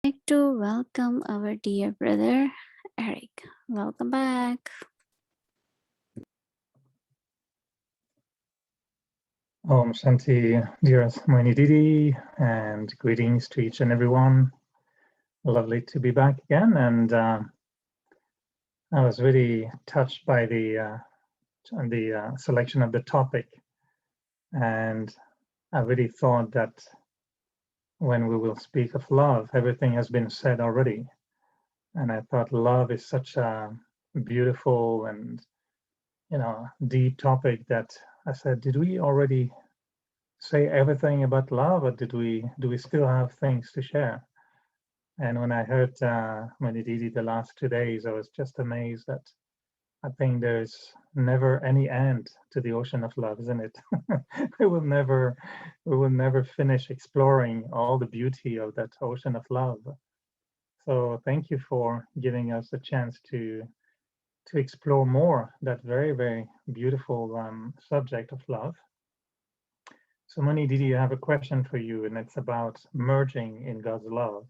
I'd like to welcome our dear brother Eric. Welcome back. Om Shanti, dearest Mohini Didi, and greetings to each and everyone. Lovely to be back again, and I was really touched by the selection of the topic, and I really thought that when we will speak of love, everything has been said already, and I thought love is such a beautiful and deep topic that I said, did we already say everything about love, or do we still have things to share? And when I heard Medididi the last 2 days, I was just amazed that I think there's never any end to the ocean of love, isn't it? we will never we will never finish exploring all the beauty of that ocean of love. So thank you for giving us a chance to explore more that very, very beautiful subject of love. So Mani Didi, I have a question for you, and it's about merging in God's love.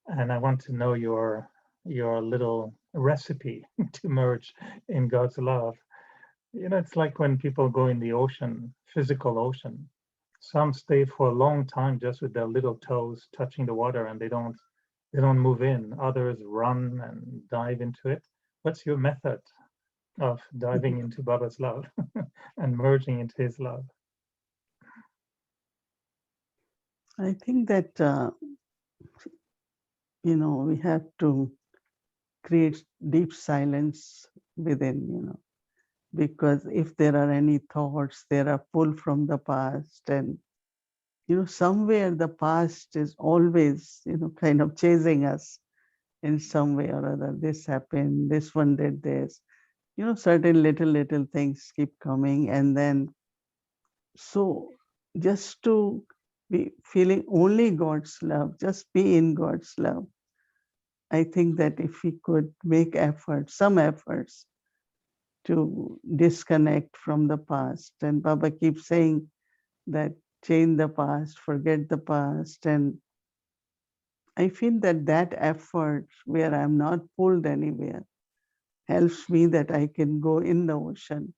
And I want to know your little recipe to merge in God's love. It's like when people go in the ocean, physical ocean. Some stay for a long time just with their little toes touching the water, and they don't move in. Others run and dive into it. What's your method of diving into Baba's love and merging into his love? I think that, we have to create deep silence within, because if there are any thoughts, they are pulled from the past. And, somewhere the past is always, kind of chasing us in some way or other. This happened, this one did this, certain little things keep coming. And then, so just to be feeling only God's love, just be in God's love. I think that if we could make efforts, some efforts to disconnect from the past, and Baba keeps saying that change the past, forget the past. And I feel that that effort where I'm not pulled anywhere helps me that I can go in the ocean.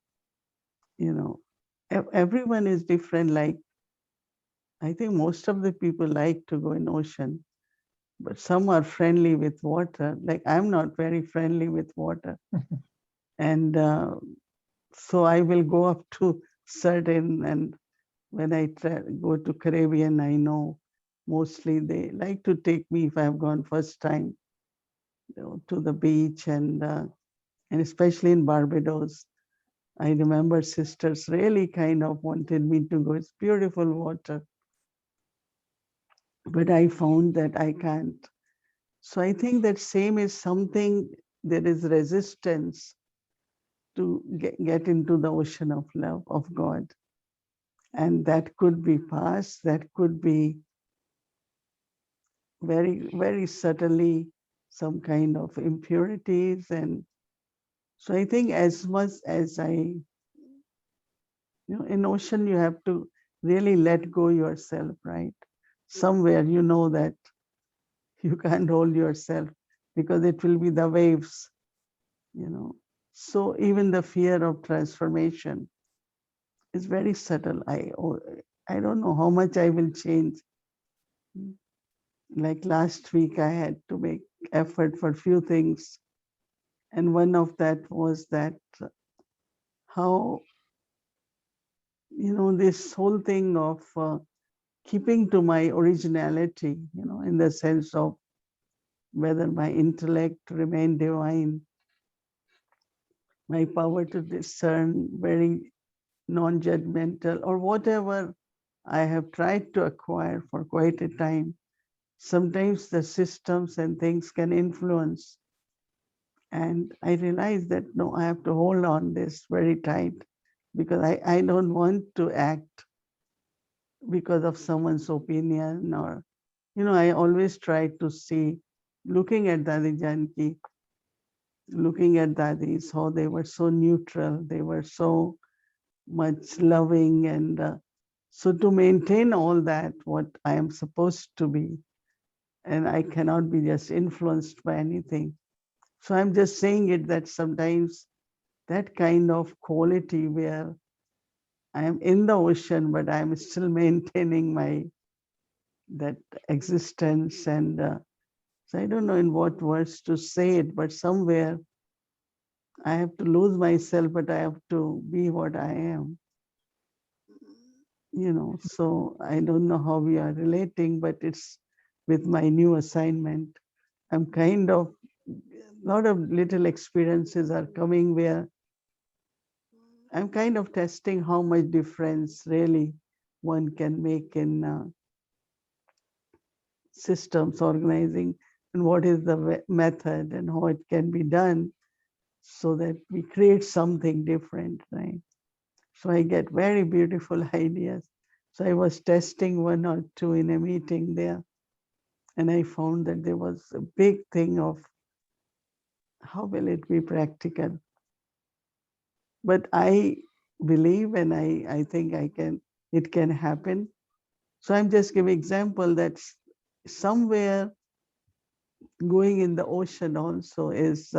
Everyone is different. Like, I think most of the people like to go in ocean, but some are friendly with water. Like, I'm not very friendly with water. And so I will go up to certain, and when I go to Caribbean, I know mostly they like to take me if I've gone first time, to the beach. And especially in Barbados, I remember sisters really kind of wanted me to go. It's beautiful water, but I found that I can't. So I think that same is something, there is resistance to get into the ocean of love of God. And that could be past, that could be very, very subtly some kind of impurities. And so I think as much as in ocean, you have to really let go yourself, right? Somewhere you know that you can't hold yourself because it will be the waves. So even the fear of transformation is very subtle. I don't know how much I will change. Like last week, I had to make effort for few things. And one of that was that how, this whole thing of keeping to my originality, in the sense of whether my intellect remain divine, my power to discern very non-judgmental, or whatever I have tried to acquire for quite a time. Sometimes the systems and things can influence. And I realized that, no, I have to hold on this very tight, because I don't want to act because of someone's opinion. Or, I always try to see, looking at Dadi Janki, looking at Dadis, how they were so neutral, they were so much loving. And so to maintain all that, what I am supposed to be, and I cannot be just influenced by anything. So I'm just saying it that sometimes that kind of quality where I am in the ocean, but I'm still maintaining my that existence. And so I don't know in what words to say it, but somewhere I have to lose myself, but I have to be what I am. So I don't know how we are relating, but it's with my new assignment. I'm kind of, a lot of little experiences are coming where I'm kind of testing how much difference really one can make in systems organizing, and what is the method and how it can be done so that we create something different, right? So I get very beautiful ideas. So I was testing one or two in a meeting there, and I found that there was a big thing of how will it be practical. But I believe, and I think it can happen. So I'm just giving example that somewhere going in the ocean also is,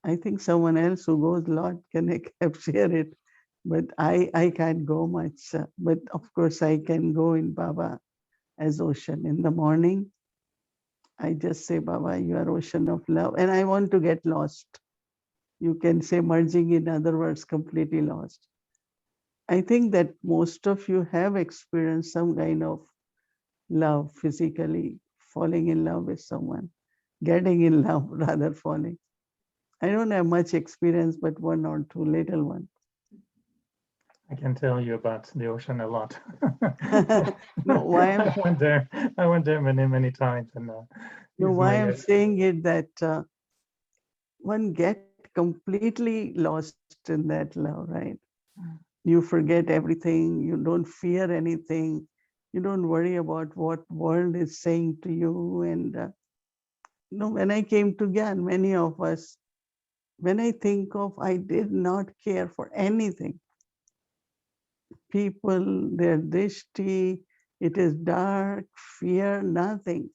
I think someone else who goes a lot can share it, but I can't go much. But of course I can go in Baba as ocean. In the morning, I just say, Baba, you are ocean of love. And I want to get lost. You can say merging, in other words, completely lost. I think that most of you have experienced some kind of love physically, falling in love with someone, getting in love, rather falling. I don't have much experience, but one or two little one. I can tell you about the ocean a lot. No, why I'm I went there. I went there many, many times, and no, it's why my I'm saying it that one get completely lost in that love, right? You forget everything. You don't fear anything. You don't worry about what world is saying to you. And when I came to Gyan, many of us, when I think of, I did not care for anything. People, their drishti, it is dark, fear, nothing.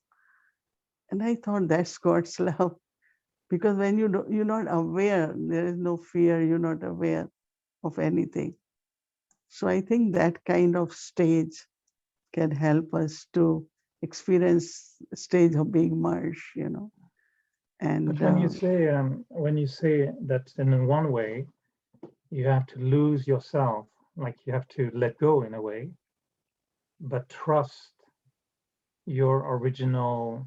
And I thought that's God's love. Because when you're not aware, there is no fear, you're not aware of anything. So I think that kind of stage can help us to experience a stage of being merged. But And when you say that in one way you have to lose yourself, like you have to let go in a way, but trust your original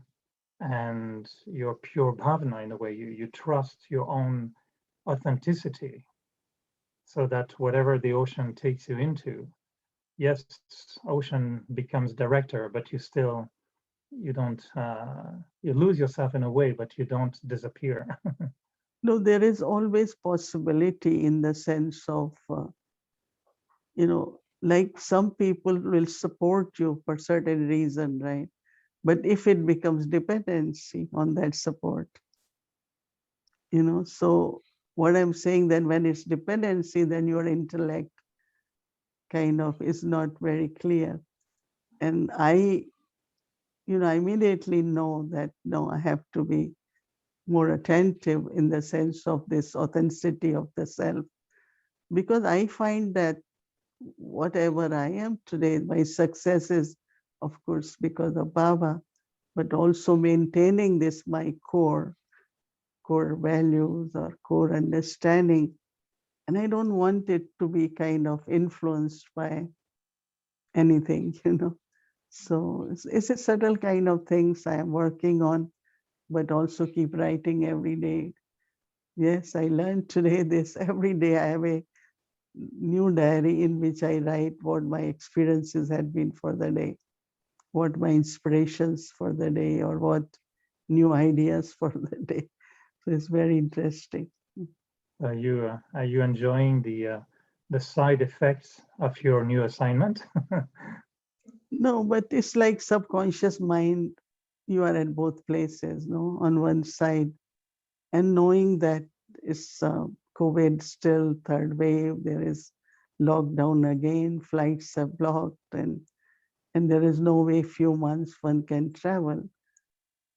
and your pure bhavana in a way. You trust your own authenticity, so that whatever the ocean takes you into, yes, ocean becomes director, but you don't you lose yourself in a way, but you don't disappear. no, there is always possibility in the sense of, like some people will support you for certain reason, right? But if it becomes dependency on that support, so what I'm saying, then when it's dependency, then your intellect kind of is not very clear. And I immediately know that, no, I have to be more attentive in the sense of this authenticity of the self. Because I find that whatever I am today, my success is, of course, because of Baba, but also maintaining this, my core values or core understanding. And I don't want it to be kind of influenced by anything. So it's a subtle kind of things I am working on, but also keep writing every day. Yes, I learned today this. Every day I have a new diary in which I write what my experiences had been for the day, what my inspirations for the day, or what new ideas for the day. So it's very interesting. Are you enjoying the side effects of your new assignment? No, but it's like subconscious mind. You are at both places, no, on one side, and knowing that it's COVID still third wave, there is lockdown again, flights are blocked, and and there is no way few months one can travel.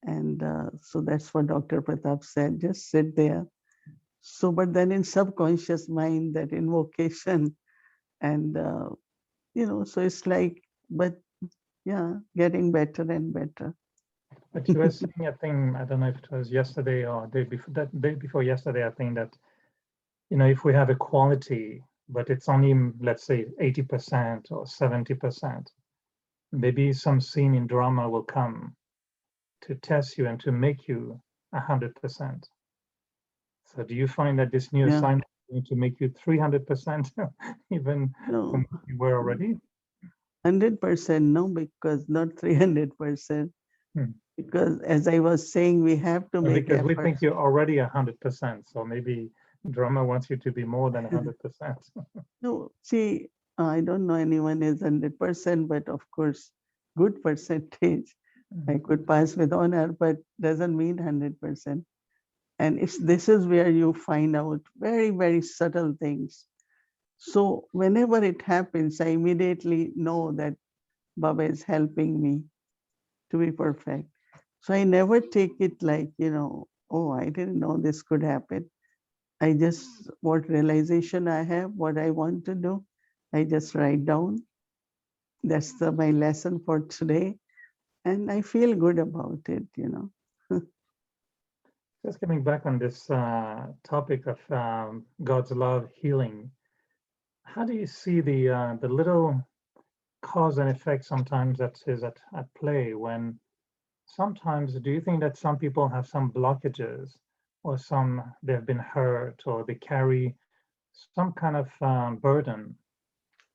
And so that's what Dr. Pratap said, just sit there. So, but then in subconscious mind, that invocation and, so it's like, but yeah, getting better and better. But you were saying a thing, I don't know if it was yesterday or day before, that day before yesterday, I think that, if we have a quality, but it's only, let's say, 80% or 70%, maybe some scene in drama will come to test you and to make you 100%. So do you find that this new Yeah, assignment is going to make you 300% even from no, what you were already? 100% no, because not 300%. Hmm. Because as I was saying, we have to make Because we think efforts. you're already 100%, so maybe drama wants you to be more than 100%. No, see, I don't know anyone is 100%, but of course, good percentage. I could pass with honor, but doesn't mean 100%. And it's this is where you find out very, very subtle things. So whenever it happens, I immediately know that Baba is helping me to be perfect. So I never take it like, oh, I didn't know this could happen. I just, what realization I have, what I want to do, I just write down. That's my lesson for today. And I feel good about it. Just coming back on this topic of God's love healing, how do you see the little cause and effect sometimes that is at play when sometimes do you think that some people have some blockages or some they've been hurt or they carry some kind of burden,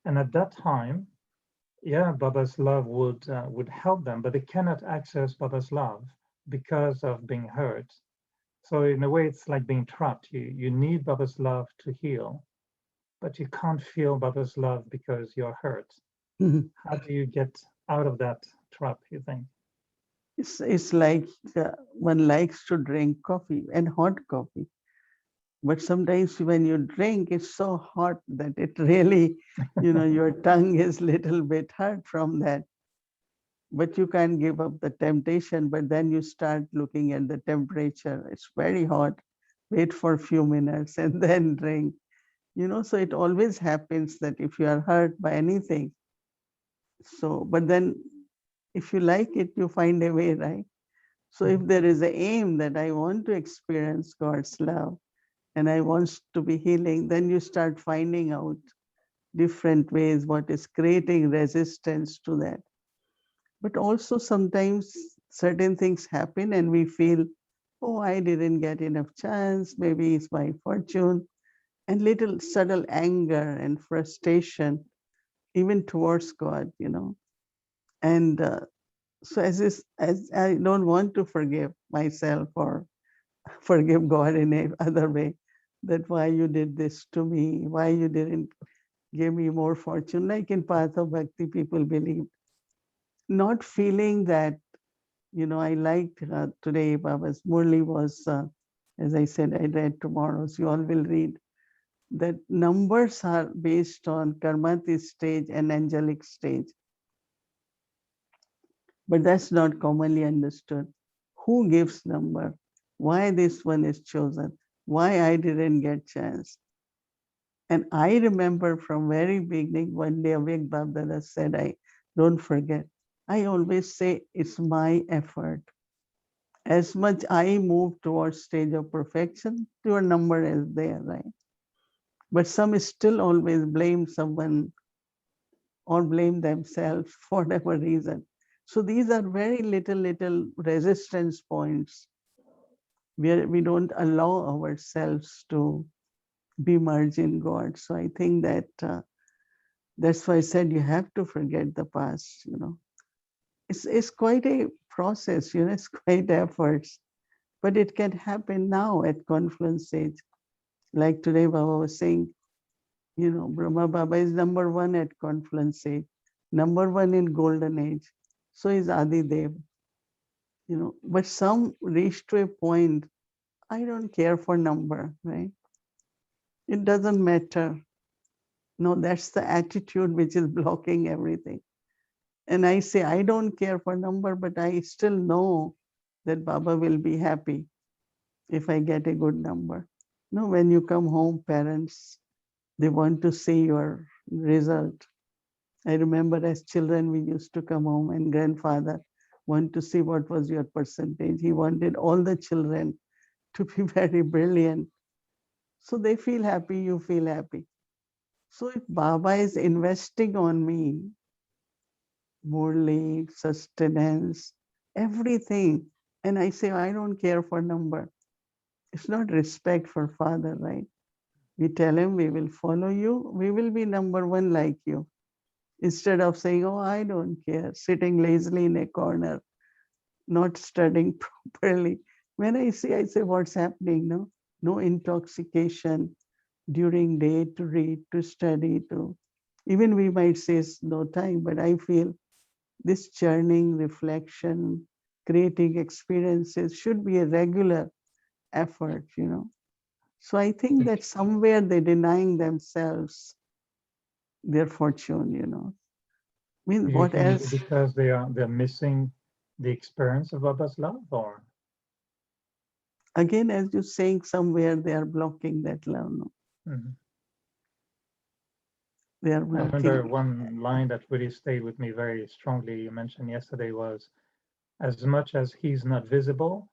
and at that time, yeah, Baba's love would help them, but they cannot access Baba's love because of being hurt. So in a way, it's like being trapped. You need Baba's love to heal, but you can't feel Baba's love because you're hurt. How do you get out of that trap, you think? It's like one likes to drink coffee and hot coffee. But sometimes when you drink, it's so hot that it really, your tongue is little bit hurt from that. But you can't give up the temptation. But then you start looking at the temperature. It's very hot. Wait for a few minutes and then drink. So it always happens that if you are hurt by anything, so, but then if you like it, you find a way, right? So if there is an aim that I want to experience God's love and I want to be healing, then you start finding out different ways what is creating resistance to that. But also sometimes certain things happen and we feel, oh, I didn't get enough chance, maybe it's my fortune, and little subtle anger and frustration, even towards God. And so as I don't want to forgive myself or forgive God in a other way, that why you did this to me, why you didn't give me more fortune, like in Path of Bhakti, people believe. Not feeling that, I liked today, Baba's Murli was, as I said, I read tomorrow, so you all will read, that numbers are based on Karmati stage and angelic stage. But that's not commonly understood. Who gives number? Why this one is chosen? Why I didn't get chance? And I remember from very beginning, one day Avik Babdada said, I don't forget. I always say it's my effort. As much I move towards stage of perfection, your number is there, right? But some still always blame someone or blame themselves for whatever reason. So these are very little resistance points where we don't allow ourselves to be merged in God. So I think that that's why I said you have to forget the past. It's quite a process, it's quite efforts, but it can happen now at confluence stage. Like today, Baba was saying, Brahma Baba is number one at confluence age, number one in golden age. So is Adi Dev. But some reach to a point, I don't care for number, right? It doesn't matter. No, that's the attitude which is blocking everything. And I say, I don't care for number, but I still know that Baba will be happy if I get a good number. No, when you come home, parents, they want to see your result. I remember as children, we used to come home and grandfather want to see what was your percentage. He wanted all the children to be very brilliant. So they feel happy, you feel happy. So if Baba is investing on me, morally, sustenance, everything, and I say, I don't care for number. It's not respect for father, right? We tell him we will follow you, we will be number one like you. Instead of saying, oh, I don't care, sitting lazily in a corner, not studying properly. When I see, I say, what's happening? No intoxication during day to read, to study, to even we might say it's no time, but I feel this churning, reflection, creating experiences should be a regular effort, So I think that somewhere they're denying themselves their fortune. I mean, Do you what think maybe else? because they're missing the experience of Baba's love, or? Again, as you're saying, somewhere they are blocking that love. No? Mhm. They are I remember blocking. one line that really stayed with me very strongly. You mentioned yesterday was, as much as he's not visible,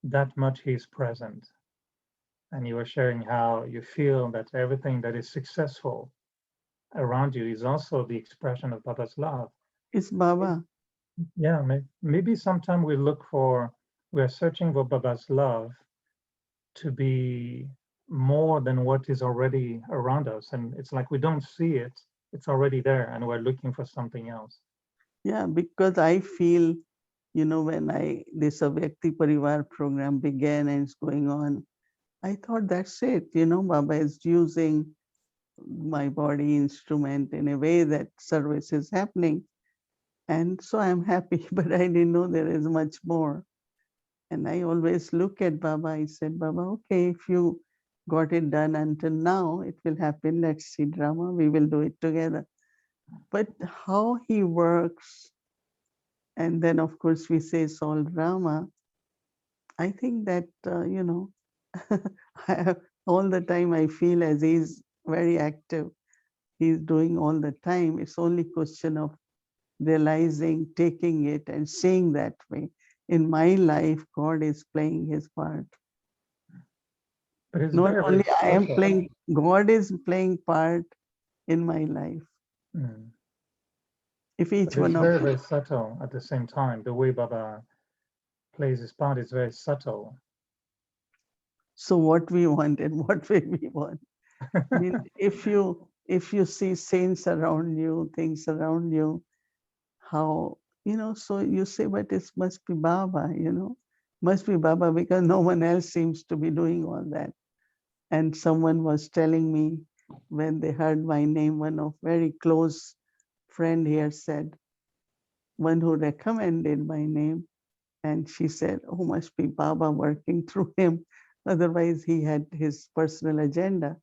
that much he's present. And you were sharing how you feel that everything that is successful around you is also the expression of Baba's love. It's Baba. Yeah, maybe sometime we are searching for Baba's love to be more than what is already around us. And it's like we don't see it, it's already there, and we're looking for something else. Yeah, because I feel, when this Vyakti Parivar program began and it's going on, I thought that's it. Baba is using my body instrument in a way that service is happening. And so I'm happy, but I didn't know there is much more. And I always look at Baba. I said, Baba, okay, if you got it done until now, it will happen. Let's see drama. We will do it together. But how he works, and then of course we say it's all drama. I think that, all the time I feel as he's very active. He's doing all the time. It's only question of realizing, taking it, and seeing that way. In my life, God is playing his part. But it's Not very, very only I am subtle. playing, God is playing part in my life. Mm. If But each it's one of very, us. very subtle at the same time. The way Baba plays his part is very subtle. So what we want and what way we want. I mean, if you see saints around you, things around you, how, so you say, but it must be Baba, must be Baba because no one else seems to be doing all that. And someone was telling me when they heard my name, one of very close friend here said, one who recommended my name, and she said, oh, must be Baba working through him. Otherwise, he had his personal agenda.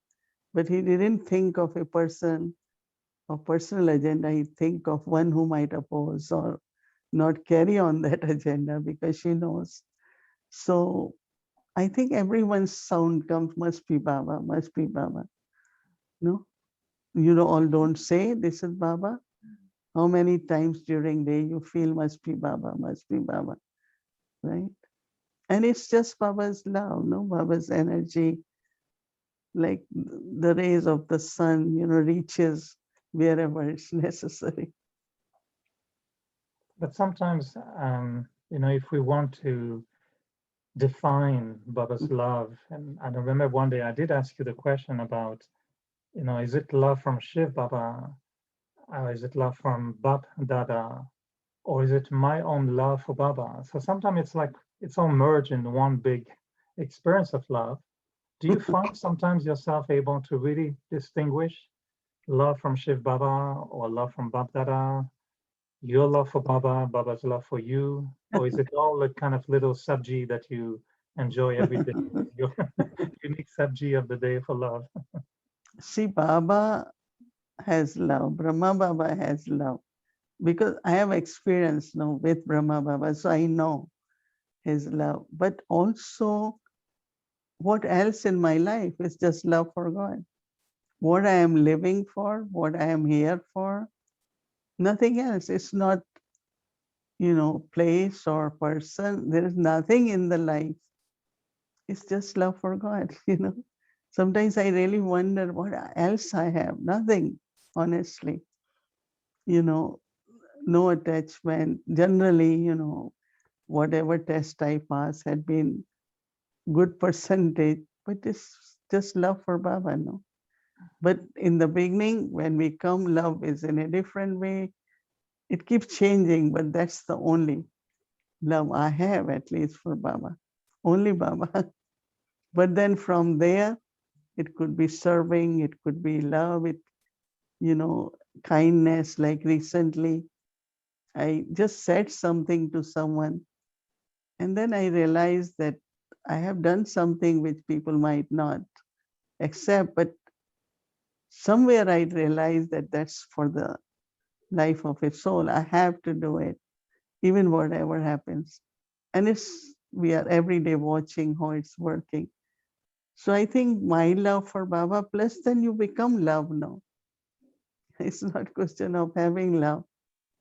But he didn't think of a person or personal agenda. He think of one who might oppose or not carry on that agenda because she knows. So I think everyone's sound comes, must be Baba, must be Baba. No, all don't say this is Baba. How many times during day you feel must be Baba, right? And it's just Baba's love, no, Baba's energy, like the rays of the sun, reaches wherever it's necessary. But sometimes, if we want to define Baba's love, and I remember one day I did ask you the question about, is it love from Shiv Baba, or is it love from Bab Dada, or is it my own love for Baba? So sometimes it's like it's all merged in one big experience of love. Do you find sometimes yourself able to really distinguish love from Shiv Baba or love from Bab Dada, your love for Baba, Baba's love for you? Or is it all a kind of little sabji that you enjoy every day as your unique sabji of the day for love? See, Baba has love, Brahma Baba has love. because I have experience now with Brahma Baba, so I know his love. But also, what else in my life is just love for God? What I am living for, what I am here for, nothing else. It's not, place or person. There is nothing in the life. It's just love for God. Sometimes I really wonder what else I have. Nothing, honestly. You know, no attachment. Generally, whatever test I pass had been good percentage, but it's just love for Baba, no? But in the beginning, when we come, love is in a different way. It keeps changing, but that's the only love I have, at least for Baba. Only Baba. But then from there, it could be serving, it could be love, you know, kindness. Like recently, I just said something to someone, and then I realized that I have done something which people might not accept, but somewhere I realized that that's for the life of a soul. I have to do it, even whatever happens. And we are every day watching how it's working. So I think my love for Baba, plus then you become love now. It's not a question of having love,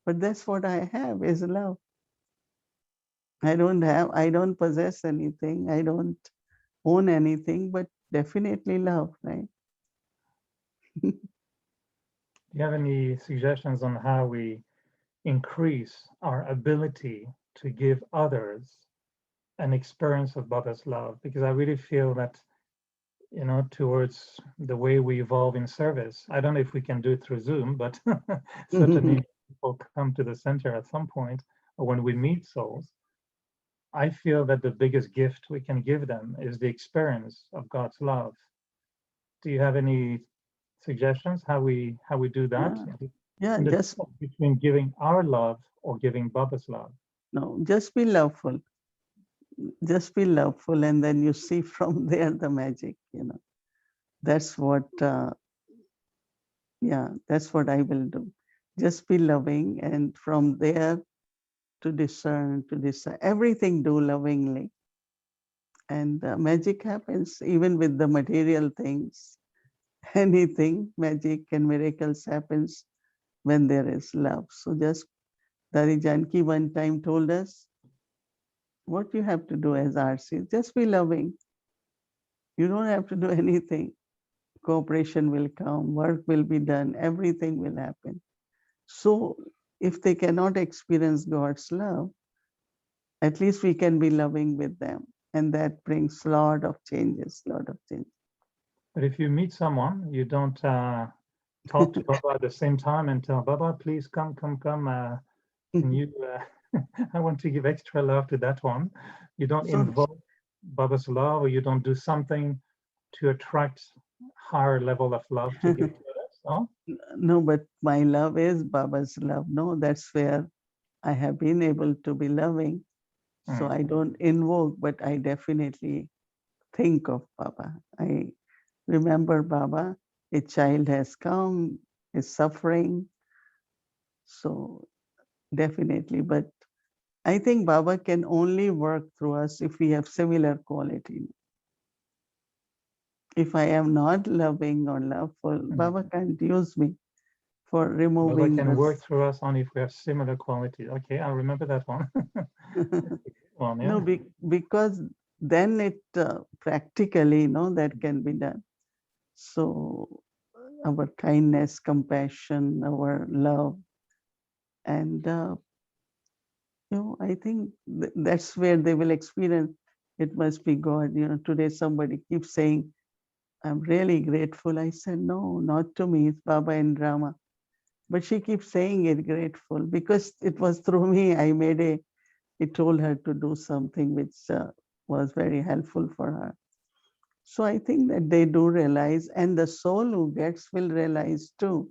but that's what I have is love. I don't possess anything. I don't own anything, but definitely love, right? Do you have any suggestions on how we increase our ability to give others an experience of Baba's love? Because I really feel that, towards the way we evolve in service, I don't know if we can do it through Zoom, but certainly people come to the center at some point, or when we meet souls. I feel that the biggest gift we can give them is the experience of God's love. Do you have any suggestions how we do that? Yeah, yeah, And the just difference between giving our love or giving Baba's love. no, just be loveful. Just be loveful, and then you see from there the magic. That's what, yeah, that's what I will do. Just be loving, and from there to discern everything, do lovingly. And magic happens even with the material things. Anything, magic and miracles happens when there is love. So just Dari Janki one time told us, what you have to do as RC, just be loving. You don't have to do anything. Cooperation will come, work will be done, everything will happen. So if they cannot experience God's love, at least we can be loving with them. And that brings lot of change. But if you meet someone, you don't talk to Baba at the same time and tell Baba, please come, come, come. Can you? I want to give extra love to that one. You don't So invoke Baba's love, or you don't do something to attract higher level of love to give to others. No? no, but my love is Baba's love. No, that's where I have been able to be loving. So Mm. I don't invoke, but I definitely think of Baba. I remember Baba, a child has come, is suffering. So definitely, but I think Baba can only work through us if we have similar quality. If I am not loving or loveful, Mm. Baba can't use me for Baba removing can work this. through us only if we have similar qualities. Okay, I'll remember that one. That's a good one, No, yeah. because then it practically, that can be done. So our kindness, compassion, our love, and I think that's where they will experience it must be God. Today somebody keeps saying, I'm really grateful. I said, no, not to me, it's Baba and Rama. But she keeps saying it grateful because it was through me. I told her to do something which was very helpful for her. So I think that they do realize, and the soul who gets will realize too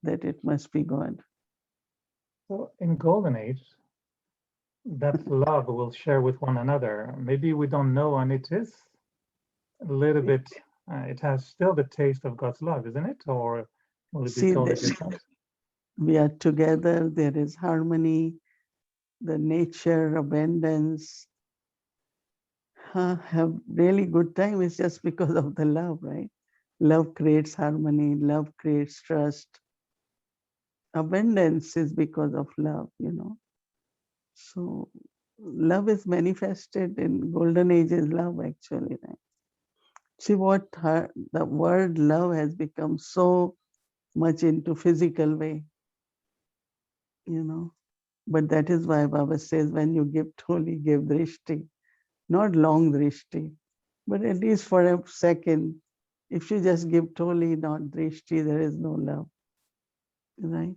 that it must be God. So in Golden Age, that love we'll share with one another. Maybe we don't know, and it is a little bit. It has still the taste of God's love, isn't it? Or will it be See, totally different? we are together, there is harmony, the nature, abundance, have really good time is just because of the love, right? Love creates harmony, love creates trust. Abundance is because of love, you know. So love is manifested in golden age is love actually, right? See what the word love has become so much into physical way, you know. But that is why Baba says when you give truly give drishti, not long drishti, but at least for a second. If you just give totally not drishti, there is no love, right?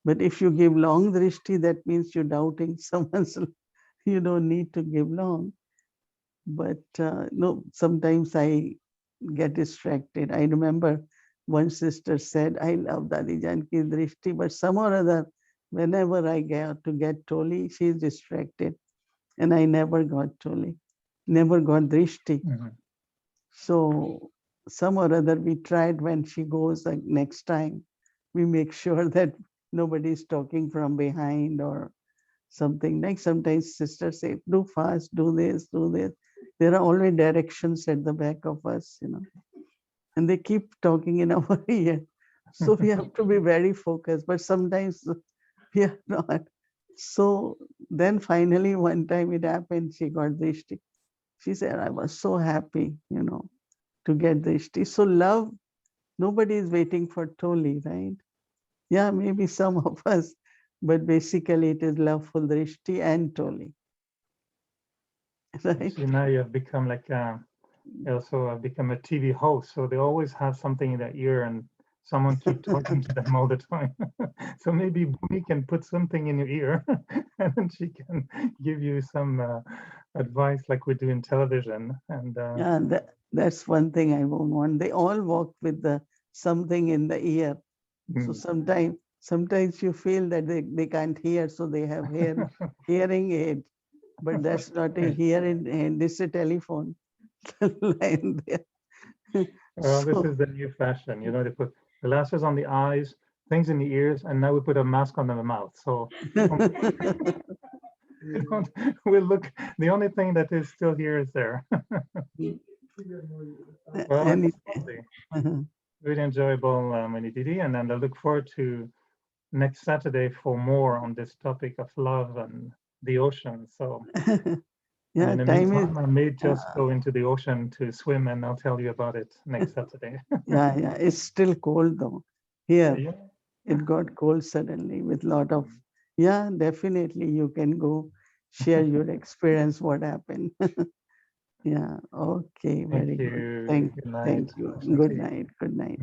But if you give long drishti, that means you're doubting someone's. You don't need to give long. But no, sometimes I get distracted. I remember one sister said, "I love Dadi Janki drishti," but some or other, whenever I get to get toli, she's distracted, and I never got toli, never got drishti. Mhm. So some or other we tried when she goes like next time, we make sure that nobody's talking from behind or something. Like sometimes sisters say, do fast, do this, do this. There are already directions at the back of us, you know, and they keep talking in our ear. So we have to be very focused, but sometimes we are not. So then finally one time it happened, she got drishti. She said, I was so happy, you know, to get drishti. So love, nobody is waiting for toli, right? Yeah, maybe some of us, but basically it is loveful drishti and toli, right? See, now you have become like you also have become a TV host, so they always have something in their ear and someone keep talking to them all the time. So maybe Bhumi can put something in your ear and then she can give you some advice like we do in television. And Yeah, that's one thing I won't want. They all walk with the something in the ear. So mm, sometimes you feel that they can't hear, so they have hearing aid. But that's not a hearing aid, this is a telephone line there. well, this So is the new fashion. You know, they put glasses on the eyes, things in the ears, and now we put a mask on the mouth. So um, we don't, we look, the only thing that is still here is there. Well, and it's lovely. Really enjoyable, Didi, and then I look forward to next Saturday for more on this topic of love and the ocean. So, and yeah, in the time is meantime, I may just uh, go into the ocean to swim, and I'll tell you about it next Saturday. yeah, it's still cold though. Here Yeah. it got cold suddenly with lot of, Mm. yeah, definitely you can go share your experience what happened. Yeah, okay, Thank very good. you. Thank Good night, thank you. Good Shanti. night. Good night.